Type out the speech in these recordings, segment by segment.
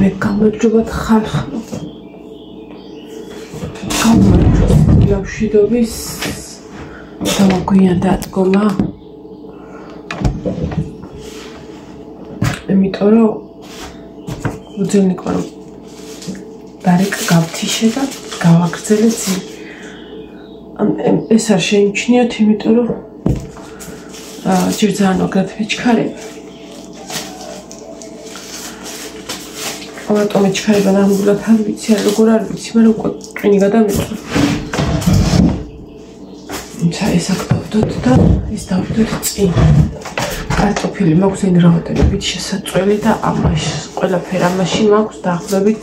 მე გამარჯობა ხალხო. გამარჯობა ლავშიდობის დამოგვიანდა დგომა. იმიტომ რომ უძელნიკო რომ დარეკა გავთიშე და გავაგრძელე წინ. ეს არ შეიმჩნიოთ, იმიტომ რომ ჯერ ძალიან მაგრად მეჩქარება. რატომ მეჩქარება ნამდვილად არ ვიცი, როგორ არ ვიცი, მაგრამ უკვე ტვინი გადამეწვა. ეს აკეთებდოთ და ის დავდოთ წინ. კარტოფილი მაქვს այն რაოდენობით შესაწყვეტილი და ყველაფერი ამაში მაქვს დაახლოებით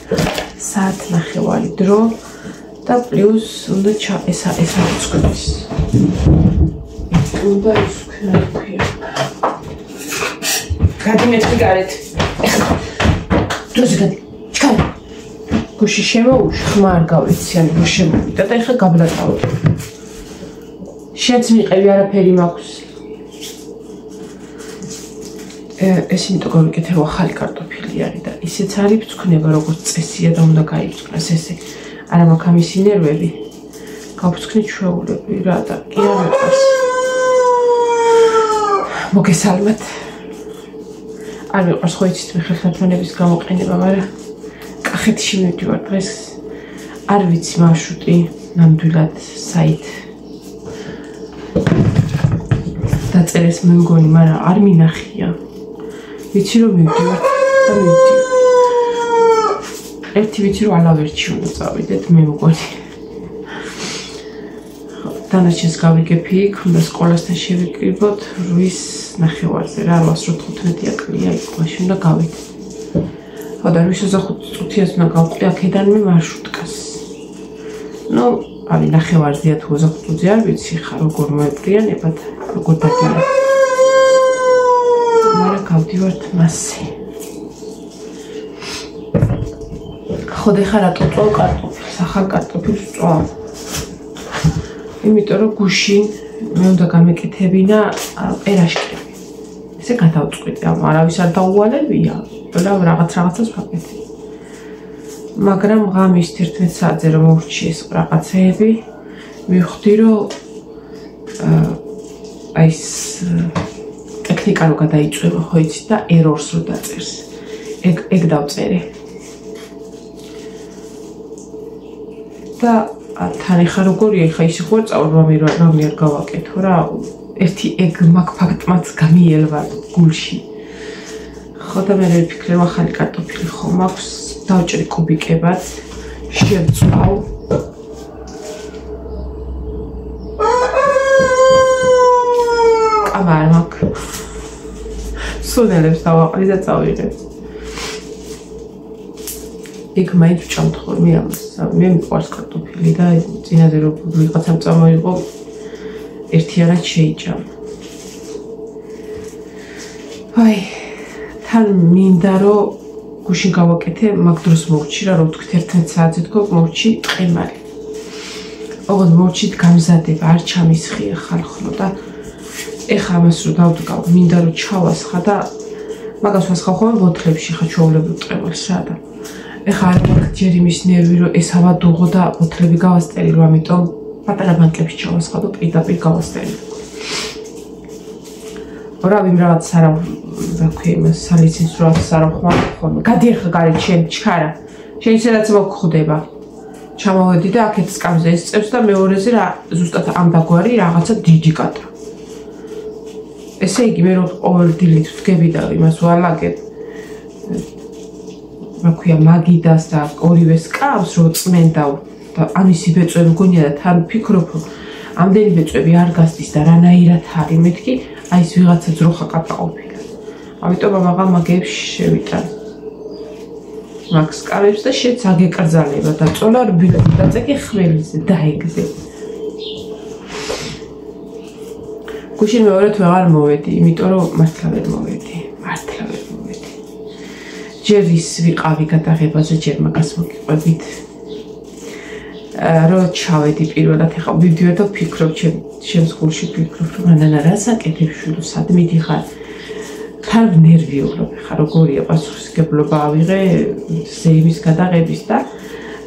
საათნახევარი დრო და პლუს უნდა ესა ვწყვეტის. უნდა ის ქვია. გადიმეთქი გარეთ. ეხლა დროზე გადი. ჩქარი. გუში შემოუშ, ხმა არ გავიცი, ან გუში შემოვიდა და ეხლა გაბრატავებ. შენც მიყევი, არაფერი მაქვს. ეს იმიტომ გავიკეთებ ახალი კარტოფილი არის და ისეც არის ვწქნება როგორც წესია და უნდა გაიწკრას ესე. არა მაქვს ამისი ნერვები. გავწკნი ჩვეულები რა და კი არ მეყარს. მოგესალმეთ. არ მეყარს ხო იცით მე ხერხემთმენების გამოყენება, მაგრამ კახეთში მივდივარ დღეს. არ ვიცი მარშრუტი ნამდვილად საით დაწერეს მე მგონი, მაგრამ არ მინახია. ვიცი რომ მივდივარ და მივდივარ. ერთი ვიცი რომ ალავერტში უნდა წავიდეთ მე მგონი. დანარჩენს გავიგებ იქ, უნდა სკოლასთან შევიკრიბოთ 8:30-ზე რა 8:15 აკლია იქ მაშინ უნდა გავიდეთ. ხო და 8:25 წუთიას უნდა გავყდი აქედანვე მარშრუტკას. ნუ არის 9:30-ია თუ 20 წუთზე არ ვიცი ხა როგორ მოეპრიანებათ, როგორ დაგია. მაგრამ გავდივართ მასზე. ხო და ხა რატო წვალ კარტოფილს, ახალ კარტოფილს წვალ. იმიტომ რომ გუშინ მე უნდა გამეკეთებინა პერაშკები. ესე გადავწყვიტე, არავის არ დაუვალებია და რაღაცას ვაკეთე. მაგრამ ღამის 11 საათზე რომ მოვჭი ეს რაღაცეები, მივხვდი რომ ეს ტექნიკა რო გადაიწვევა ხო იცით და errors რო დაწერს. ეგ დავწერე. და თან ეხა როგორია, ეხა ისე ხო წავალ რამე არ გავაკეთო რა. ერთი ეგ მაგ ფაქტმაც გამიელვა გულში. ხო და მე ვფიქრე ახალი კარტოფილი ხო მაქვს, დავჭრი კუბიკებად, შევწვავ. კაბა არ მაქვს. სუნელებს დავაყრი და წავიღებ. იქ მაინც ვჭამთ ხოლმე ამას. მე მიყვარს კარტოფილი და წინაზე რომ ვიღაცამ წამოიღო ერთიანად შეიჭამ. აი, თან მინდა რომ გუშინ გავაკეთე, მაგ დროს მოვჭი რა, რომ თქვით 11 საათზე თქო, მოვჭი ყემალი. ოღონდ მოვჭით გამზადება, არ ჩამისხია ხალხო და ეხა ამას რომ დავდგავ, მინდა რომ ჩავასხა და მაგას ვასხავ ხოლმე ბოთლებში ხა ჩვეულებრივ წევას რა და ეხა არ მაქვს ჯერ იმის ნერვი რომ ეს ავადუღო და ბოთლები გავასტერი რომ ამიტომ პატარა ბანკებში ჩავასხა და პირდაპირ გავასტერი. რა ვიმ რაღაც არა რა ქვია იმას სალიცინს რაღაც არა ხოლმე. გადი ახლა გარეთ შენ ჩქარა. შენ ისედაც მოგხვდება. ჩამოვედი და აქეთ სკამზე ეს წევს და მეორეზე რა ზუსტად ამბაგვარი რაღაცა დიდი კატა. ესე იგი მე რომ ყოველ დილით ვდგები და იმას ვალაგებ რა ქვია მაგიდას და ორივე სკამს რო წმენდავ და ამისი ბეწვები მგონია და თან ვფიქრობ რომ ამდენი ბეწვები არ გასდის და რანაირად არის მეთქი აი ეს ვიღაცა ძროხა კატა ყოფილა. ამიტომ მაგამ მაგებს შევიტან. მაგ სკამებს და შეც აგეკრძალება და წოლა რბილები დაწეკი ხველიზე დაეგზე. გუშინ მეორედ ვეღარ მოვედი, იმიტომ რომ მართლა ვერ მოვედი. ჯერ ის ვიყავი გადაღებაზე, ჯერ მაგას მოგიყვებით. რო ჩავედი პირველად, ეხლა ვიდეო და ვფიქრობ, ჩემს გულში ვფიქრობ, რომ ანანა რას აკეთებ შვილო, სად მიდიხარ? თან ნერვიულობ ხა როგორია პასუხისმგებლობა ავიღე ზეიმის გადაღების და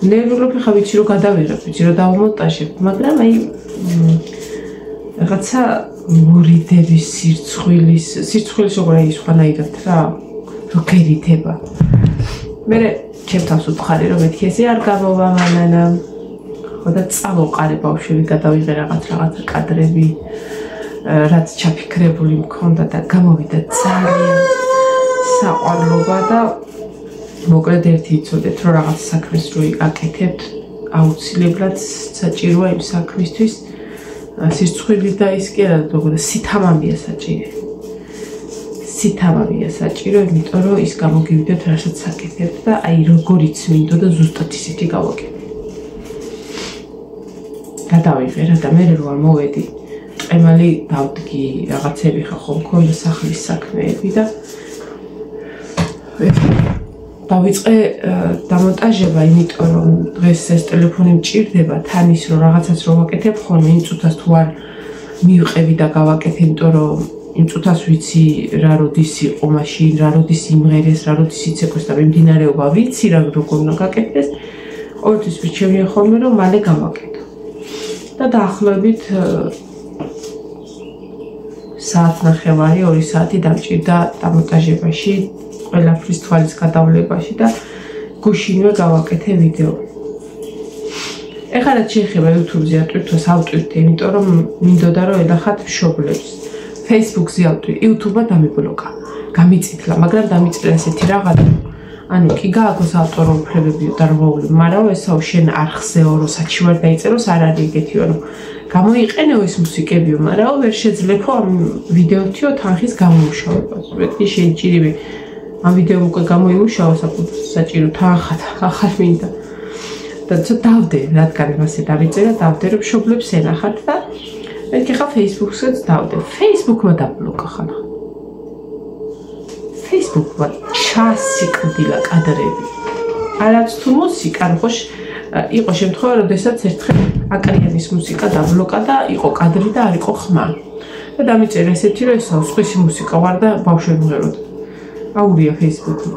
ნერვიულობ ხა ვიცი რომ გადავიღებ ვიცი რომ დავმონტაჟებ მაგრამ აი რაღაცა მორიდების სირცხვილის როგორ აი სხვანაირად რა რო გერიდება მე ჩემ თავს უთხარი რომ მეთქი ესე არ გამოვა მანანა ხო და წავოყარე ბავშვები გადავიღე რაღაც კადრები რაც ჩაფიქრებული მქონდა და გამოვიდა ძალიან საყვარლობა და მოკლედ ერთი იცოდეთ რომ რაღაც საქმეს რო აკეთებთ აუცილებლად საჭიროა იმ საქმისთვის სირცხვილი და ის კი არა როგორ სითამამია საჭირო იმიტომ რომ ის გამოგივიდეთ რასაც აკეთებთ და აი როგორიც მინდოდა ზუსტად ისეთი გავაკეთე გადავიღე რა და მე რო არ მოვედი ემალი დავდგი რაღაცები ხა ხომ მქონდა სახლის საქმეები და დავიწყე დამონტაჟება იმიტომ რომ დღეს ეს ტელეფონი მჭირდება თან ის რომ რაღაცას რომ ვაკეთებ ხოლმე იმ წუთას თუ არ მივყევი და გავაკეთე იმიტომ რომ იმ წუთას ვიცი რა როდის იყო მაშინ რა როდის იმღერეს რა როდის იცეკვეს და მიმდინარეობა ვიცი რა როგორ უნდა გაკეთდეს ყოველთვის ვირჩევია ხოლმე რომ მალე გავაკეთო და დაახლოებით საათნახევარი 2 საათი დამჭირდა დამონტაჟებაში ყველაფრის თვალის გადავლებაში და გუშინვე გავაკეთე ვიდეო ეხლა რაც შეეხება YouTube-ზე ატვირთვას ავტვირთე იმიტომ რომ მინდოდა რომ ელახათ მშობლებს Facebook-ზე ავტვირთე YouTube-მა დამიბლოკა გამიწითლა მაგრამ დამიწირა ესეთი რაღაცა ანუ კი გააგოს ავტორო უფლებები დარღვეული მაგრამ ესაო შენ არხზეო რომ საჩივარ დაიწეროს არ არის ეგეთიო რომ გამოიყენეო ეს მუსიკებიო მაგრამ ვერ შეძლებო ამ ვიდეოთიო თანხის გამოუშავებას ვეთქი შეიძლება ამ ვიდეო უკვე გამოიმუშავა საჭირო თანხად ახალ მინდა და დავდე რადგან მასე დავიწერა დავდე რომ მშობლებს ენახათ და მეთქი ხა Facebook-საც დავდე Facebook-მა დაბლოკა ხან Facebook-მა ჩასიკვდილა კადრები არაც თუ მუსიკა ხო იყო შემთხვევა როდესაც ერთხელ აკრიანის მუსიკა დაბლოკა და იყო კადრი და არ იყო ხმა და დამიწერა ესეთი რომ ესაო სხვისი მუსიკა ვარ და ბავშვები მღეროდა აურია Facebook-ი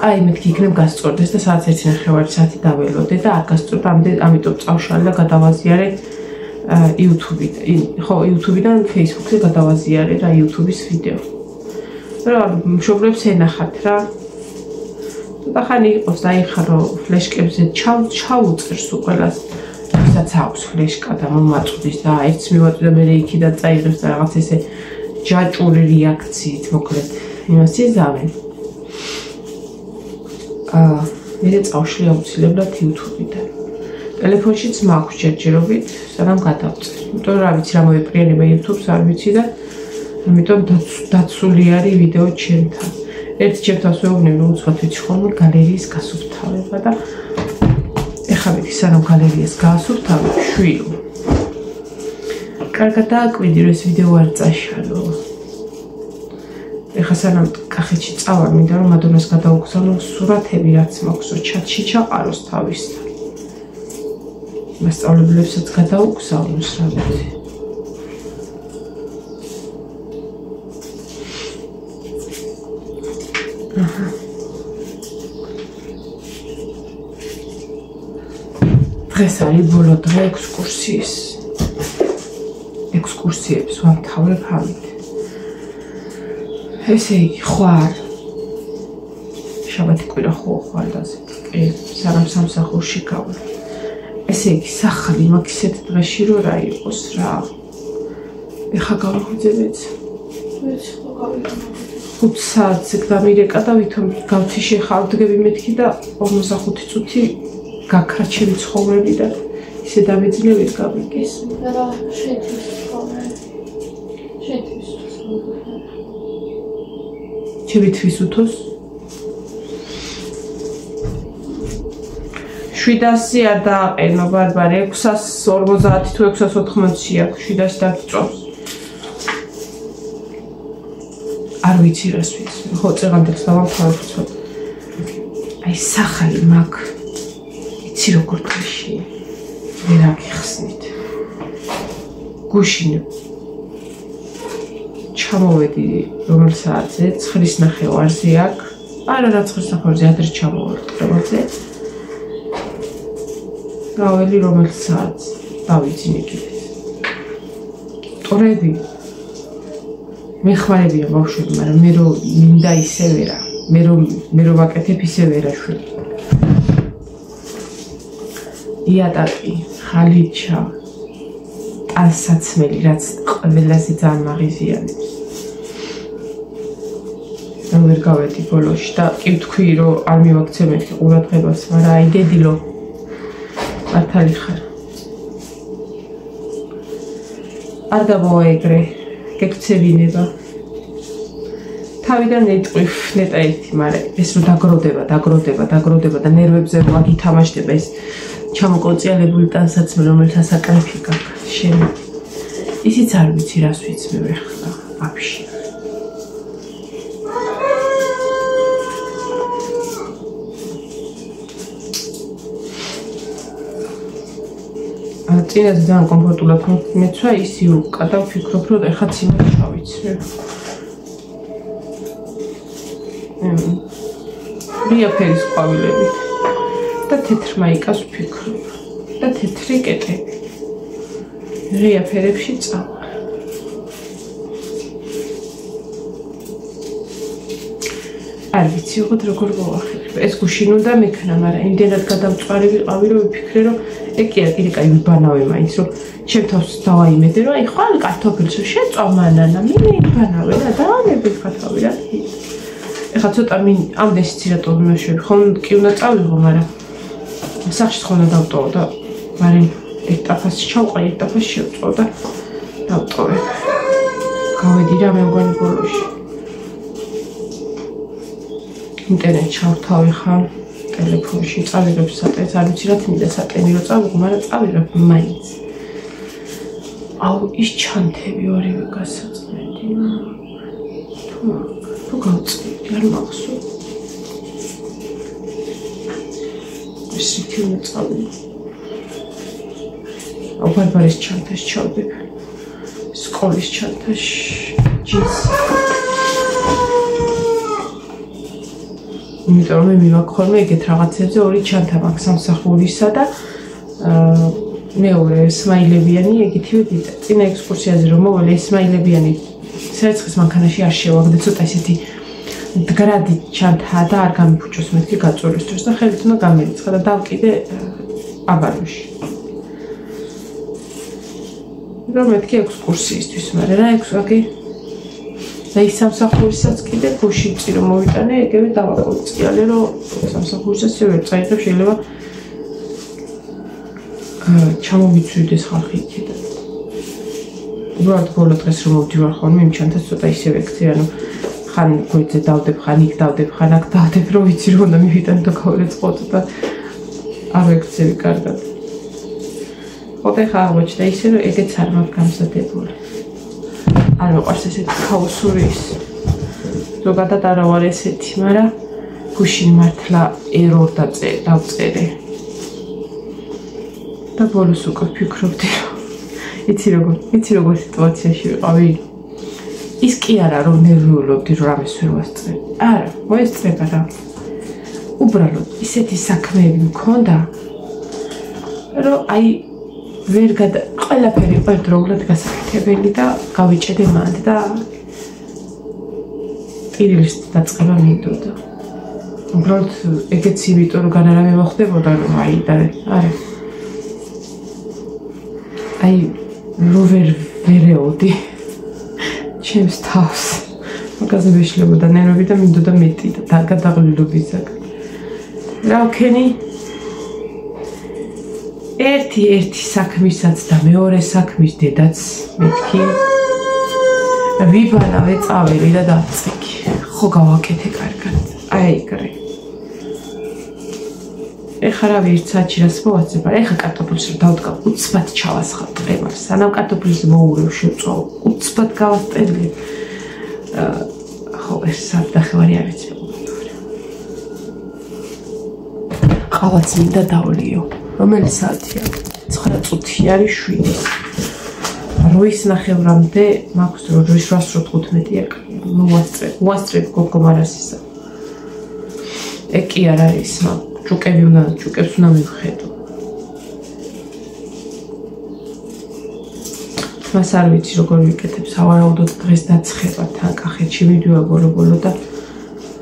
აი მეთქი იქნებ გასწორდეს და სადაც 1.5 საათი დაველოდე და არ გასწორდა ამიტომ წავშალე და გადავაზიარე YouTube-იდან ხო YouTube-დან Facebook-ზე გადავაზიარე რა YouTube-ის ვიდეო რა მშობლებს ენახათ რა და ხანი იყოს დაიხარო ფლეშკებზე ჩაუწერს უყველას ვისაც აქვს ფლეშკა და მომაწვდის და ერთს მივაწვდა მე იქიდან წაიღებს და რაღაც ესე ჯაჭვური რეაქციით მოკლედ იმას იზავენ მე წავშლი აუცილებლად YouTube-დან ტელეფონშიც მაქვს ჯერჯერობით სანამ გადავწერ იმიტომ რა ვიცი რა მოეპრიანება YouTube-ს არ ვიცი და ამიტომ დაცული არის ვიდეო ჩემთან ერთ ჩემთავს ვეუბნები რომ უცბად ვიცი ხოლმე გალერიის გასუფთავება და ეხლა ვიცი სანამ გალერიას გაასუფთავებ შვილო კარგად დააკვირდი რომ ეს ვიდეო არ წაშალო ეხლა სანამ კახეთში წავალ მინდა რომ მადონას გადაუგზავნო სურათები რაც მაქვს ჩატში ჩაყაროს თავისთან მასწავლებლებსაც გადაუგზავნოს რა ვიცი დღეს არის ბოლო დღე ექსკურსიებს ვამთავრებ ამით ესე იგი ხوار შაბათი კვირა ხوار დასეთ სანამ სამსახურში გავალ ესე იგი სახლი მაქვს ისეთ დღეში რომ რა იყოს რა ეხა გავხუძებეთ 5 საათზე გამირეკა და ვითომ გავთიში ხავდგები მეთქი და 45 წუთი გაქრა ჩემი ცხოვრები და ისე დამეძლევით გავიგეს რა შეთვის ჩემი თვის უთოს 700 არ დააყენო ბარბარე 650 თუ 680 აქვს 700 დაგიწევს არ ვიცი რას ვიცი ხო წეღანდაც დავამთავრებ აი სახალი მაქვს იცი როგორ თაში ვერ აგიხსნით გუშინ ჩამოვედი რომელ საათზე 9:30-ზე აქ. არა რა 9:30-ზე ადრე ჩამოვედი ტყეებზე. გაველი რომელ საათზე დავიძინე კიდე. ტორები მეხმარებია ბავშვები, მაგრამ მე რო მინდა ისე ვერა. მე რო ვაკეთებ ისე ვერა შვილი. იატაკი, ხალიჩა, ტანსაცმელი, რაც ყველაზე ძალიან მაღიზიანებს. ვერ გავედი ბოლოში და კი ვთქვი, რომ არ მივაქცე მეთქი ყურადღებას, მაგრამ აი დედილო მართალი ხარ. არ გამოაეგრე, გექცევინება. თავიდან ეტყვი ნეტა ერთი, მაგრამ ეს რომ დაგროვდება და ნერვებზე რომ აგითამაშდება ეს ჩამოკონწიალებული ტანსაცმელი, რომელსაც აკრეფი გაქვს შენ. ისიც არ ვიცი რას ვიცმევ ახლა, ვაფშე. წინაზე ძალიან კომფორტულად მეცვა, ისი უკა და ვფიქრობ, რომ ეხლა წინა შავიცმევ. რია ფერის ყვავილებით და თეთრ მაიკას ვფიქრობ და თეთრი კეტები. რია ფერებში წავა. არ ვიცი, უყოდ როგორ მოვახერხებ. ეს გუშინ უნდა მექნა, მაგრამ იმდენად გადავწვარი ვიყავი, რომ ვიფიქრე, რომ ეკია კიდე კაი ვიბანავე მაინც, რომ ჩემ თავს დავაიმედე, რომ აი ხვალ კარტოფილს შეწვა მანანა, მინე იბანავე და დავანებდი ხათავი რა. ეხლა ცოტა ამდენ სიცირატოვი მეშვები, ხომ კი უნდა წავიღო, მაგრამ სახში ხომ დავტოვო და მაგრამ ეტაფას ჩავყარი, ეტაფას შევწვა და დავტოვე. გავედი რა მე მგონი ბოლოში. ინტერნეტ ჩავთავი ხარ ტელეფონში, წავიღებ სატენს, არ ვიცი რა თქმა უნდა სატენი რო წავიღო, მაგრამ წავიღებ მაინც. აუ ის ჩანთები ორივე გასაწმენდი. თუ გავწევდი, არ მახსოვს. ისეთი უნდა წავიღო. აუ ბარბარის ჩანთაში ჩავდებ. სკოლის ჩანთაში ჯინსი. იმიტომ რომ მე მივაქ ხოლმე ეგეთ რაღაცებზე ორი ჩანთა მაქვს სამსახურისა და მეორე სმაილებიანი ეგეთივე დიდა. წინა ექსკურსიაზე რომ მოვალე სმაილებიანი სერცხის მანქანაში არ შევაგდე, ცოტა ისეთი მდგრადი ჩანთა და არ გამიფუჭოს მეთქი გაწურის დროს და ხელით უნდა გამერიცხა და დავკიდე აბანოში. რომ მეთქი ექსკურსიისთვის, მაგრამ რა ექსკურსია და ის სამსახურისაც კიდე გუში წირო მოვიტანე, ეგევე დავაკონწიალე, რომ სამსახურისაც ვერ წაიღებ, შეიძლება ჩამომიცვიდეს ხალხი იქიდან. უბრალოდ ბოლო დღეს რომ მოვდივარ ხოლმე, იმ ჩანთას ცოტა ისე ვექცე, ანუ ხან გვერდზე დავდებ, ხან იქ დავდებ, ხან აქ დავდებ, რომ ვიცი რომ უნდა მივიტანე და გავერეწყოთ და არ ვექცევი კარგად. ხოდა ხა აღმოჩნდა ისე, რომ ეგეც არ მაქვს გამზადებული. არ მეყვარს ესეთი ქაოსური ის. ზოგადად არა ვარ ესეთი, მაგრამ გუშინ მართლა ერორ დავწერე. და ბოლოს უკვე ვფიქრობდი, რომ იცი როგორ სიტუაციაში ვიყავი. ის კი არა, რომ ნერვიულობდი, რომ რამეს ვერ ვასწრებ. არა, მოესწრება რა. უბრალოდ ისეთი საქმეები მქონდა, რომ აი ყველაფერი ყოველდღიურად გასაკეთებელი და გავიჭედე მანდ და პირის დაწყება მინდოდა. უბრალოდ ეგეც იმიტომ რომ განარამე მოხდებოდა, რომ აი და არა. აი ვერეოდი ჩემს თავს. მაგაზე ვეშლებოდა ნერვები და მინდოდა მეტი და გადაღლილობისაგან. რა ვქენი? ერთი საქმისაც და მეორე საქმის დედაც მეთქი ვიბანავე წაველი და დავწიქი. ხო გავაკეთე კარგად. აი ეგრე. ეხლა რა ვერც საათში რას მოვაწება, ეხლა კარტოფილს რომ დავდგავ, უცბად ჩავასხავ ტყემას. სანამ კარტოფილს მოურევ შევწვა, უცბად გავასწრებ. ხო ეს საფდახევარი არ ვიცი. ყავაც მინდა დავლიო. რომელი საათია? 9 წუთი არის 7. 8-ის ნახევრამდე მაქვს დრო 8:15-ია. უასწრებ გოგომარასისა. ეგ კი არ არის, ჭუკებს უნდა მივხედო. მას არ ვიცი როგორ ვიკეთებ, სავარაუდოდ დღეს დაცხება თან კახეთში ვიდეო ბოლო და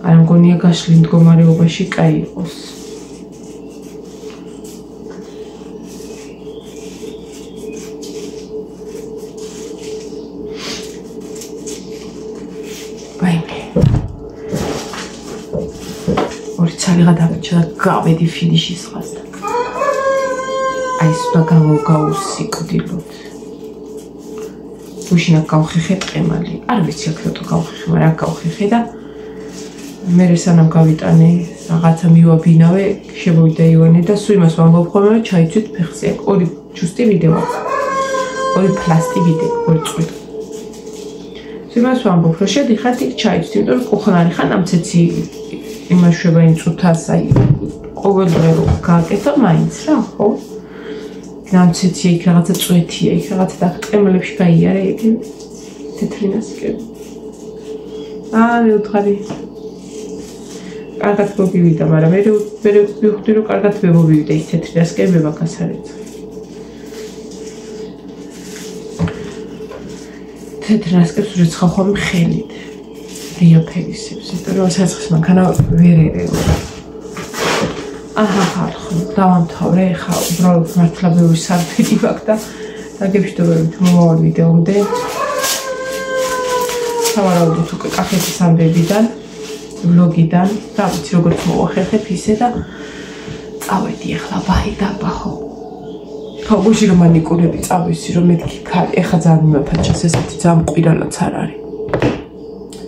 არ მგონია გაშლილ მდგომარეობაში კაი იყოს. ცალიღა დამჭა და გავედი ფინიშის ხაზთან. აი ეს უნდა გავუსიკვდილოთ. უშინა გავხეხე ყემალი. არ ვიცი აქ რატო გავხეხე, მაგრამ აქ გავხეხე და მე სანამ გავიტანე რაღაცა მივაბინავე, შემოვიდა ივანე და სულ იმას ვამბობ ხოლმე, რომ ჩაიცვით ფეხზე. აქ ორი ჯუსტი ვიდეო აქვს. ორი პლასტი ვიდეო, ორი წვით. სულ იმას ვამბობ, რომ შედიხართ იქ ჩაიცვით, იმიტომ რომ კუხნარი ხან ამცეცი იმაშვება იმ წუთას, აი ყოველდღე რო გააკეთო მაინც რა, ხო? ნამცეცია იქ რაღაცა წვეთია, იქ რაღაცა და ყემლებში გაიარე იქ თეთრი ნასკები. მე ვთხარი. კარგად მოვივიდა, მაგრამ მე ვიხდი რომ კარგად მოვივიდა ის თეთრი ნასკები მაგას არ ეცი. თეთრი ნასკებს უძრეცხავ ხოლმე ხელით. რიოფელისებს, იმიტომ რომ საცხის მანქანა ვერ ერეო. ხო, დავამთავრე, ხა უბრალოდ მართლა ბევრი სარფეთი მაქვს და დაგებშდობებით მომავალ ვიდეომდე. სავარაუდოდ უკვე კახეთის ამბებიდან, ვლოგიდან, და ვიცი როგორც მოვახერხებ ისე და წავედი ახლა ბაი და ბაჰო. ხო, გუშინ რომ მანიკურები წავისი, რომ მეთქი ქალი, ეხა ძალიან მიმაფაჩას ესეთი ძალიან მყირალაც არ არის.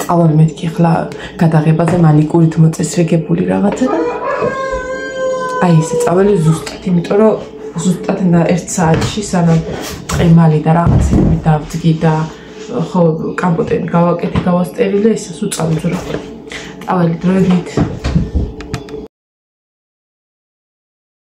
წავალ მეთქი ახლა გადაღებაზე მანიკურით მოწესრიგებული რაღაცა და აი ესე წავალი ზუსტად, იმიტომ რომ ზუსტად 1 საათში სანამ ყემალი და რაღაცები დავძგი და ხო კამპოტები გავაკეთე, გავასტერილე, ისე სულ წავიძრა. წავალი დროებით